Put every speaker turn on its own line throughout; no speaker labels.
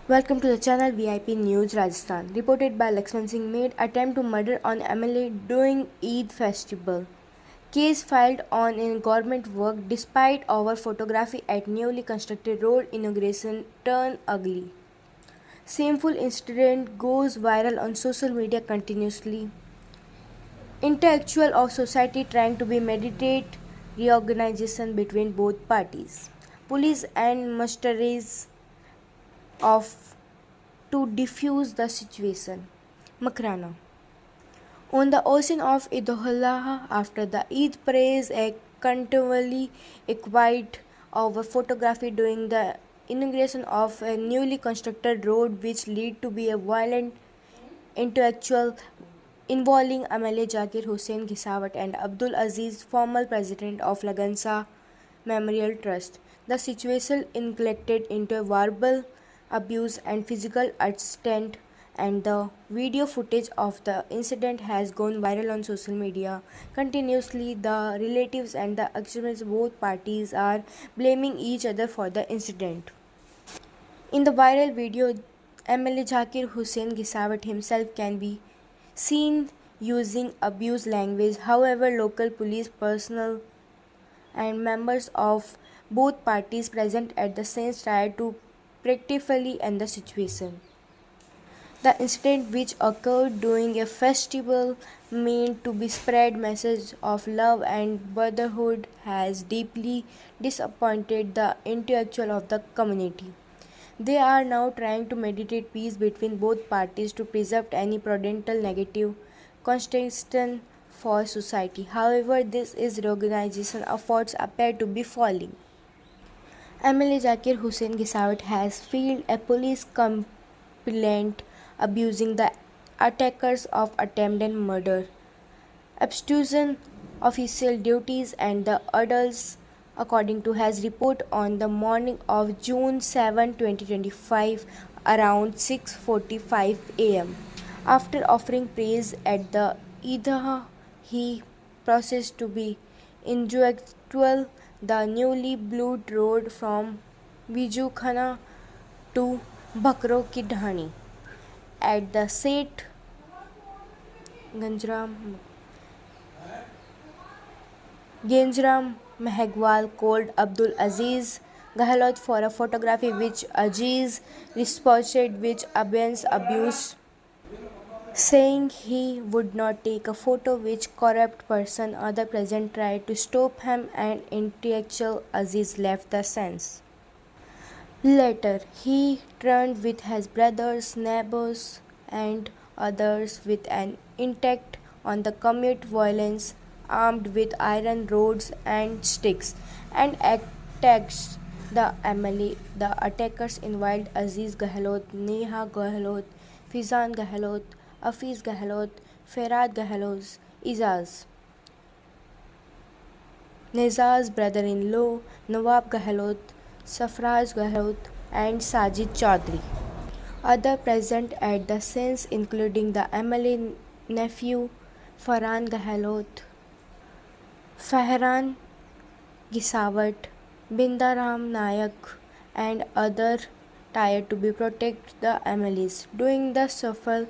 Welcome to the channel VIP News Rajasthan. Reported by Lakshman Singh made attempt to murder on MLA during Eid festival. Case filed on in government work despite our photography at newly constructed road inauguration turn ugly. Shameful incident goes viral on social media continuously. Intellectual of society trying to be meditate reorganization between both parties. Police and musteries of to defuse the situation. Makrana. On the ocean of Idholah, after the Eid praise, a continually acquired of a photography during the inauguration of a newly constructed road which lead to be a violent intellectual involving MLA Zakir Hussain Ghisawat and Abdul Aziz, former president of Lagansa Memorial Trust. The situation escalated into verbal abuse and physical assault, and the video footage of the incident has gone viral on social media. Continuously, the relatives and the extremists both parties are blaming each other for the incident. In the viral video, MLA Zakir Hussain Ghisawat himself can be seen using abuse language. However, local police personnel and members of both parties present at the scene tried to practically end the situation. The incident, which occurred during a festival meant to be spread message of love and brotherhood, has deeply disappointed the intellectual of the community. They are now trying to mediate peace between both parties to preserve any potential negative constitution for society. However, this is reorganization efforts appear to be falling. MLA Zakir Hussain Ghisawat has filed a police complaint abusing the attackers of attempted murder, obstruction official duties and the adults, according to his report on the morning of June 7, 2025 around 6:45 am. After offering praise at the Idha, he processed to be intellectual the newly blued road from Vijukhana to Bakro Ki Dhani. At the Seth Ganjram Mehgwal called Abdul Aziz Gehlot for a photography which Aziz responded with abuse, saying he would not take a photo which corrupt person. Other present tried to stop him and intellectual Aziz left the sense. Later, he turned with his brothers, neighbors, and others with an intact on the commute violence, armed with iron rods and sticks, and attacked the MLA. The attackers involved Aziz Gehlot, Neha Gehlot, Fizan Gehlot, Afiz Gehlot, Ferhat Gehlot, Izaz, Nezaz's brother-in-law, Nawab Gehlot, Safraz Gehlot, and Sajid Chaudhry. Other present at the scene including the MLA nephew Farhan Gehlot, Fahran Ghisawat, Bindaram Nayak, and others tried to be protect the MLAs. During the scuffle,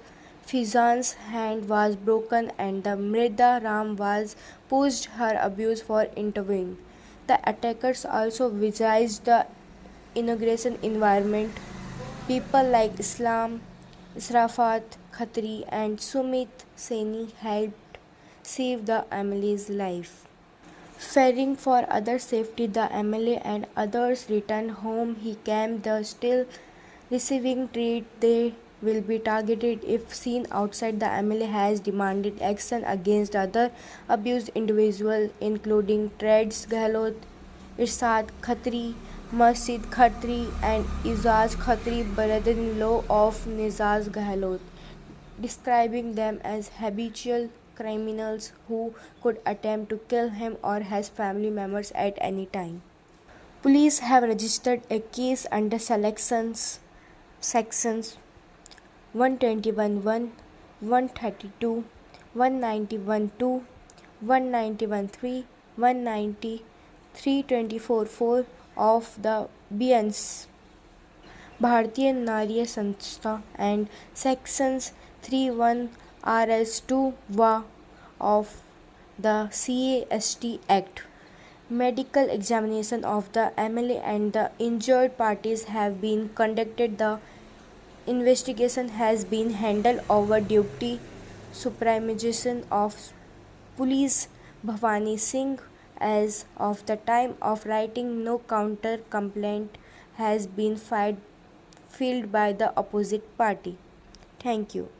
Fizan's hand was broken and the Mrida Ram was pushed her abuse for intervening. The attackers also visaged the inauguration environment. People like Islam, Israfat Khatri, and Sumit Saini helped save the MLA's life. Fearing for other safety, the MLA and others returned home. He came the still receiving treat. They will be targeted if seen outside. The MLA has demanded action against other abused individuals, including Trades Gehlot, Irsad Khatri, Masjid Khatri, and Izaz Khatri, brother-in-law of Nizaz Gehlot, describing them as habitual criminals who could attempt to kill him or his family members at any time. Police have registered a case under sections 121(1), 132, 191(2), 191(3), 190, 324(4) of the BNs. Bharatiya Narya Sanstha and Sections 31 RS2 WA of the CAST Act. Medical examination of the MLA and the injured parties have been conducted. The investigation has been handled over duty supervision of Police Bhavani Singh. As of the time of writing, no counter complaint has been filed by the opposite party. Thank you.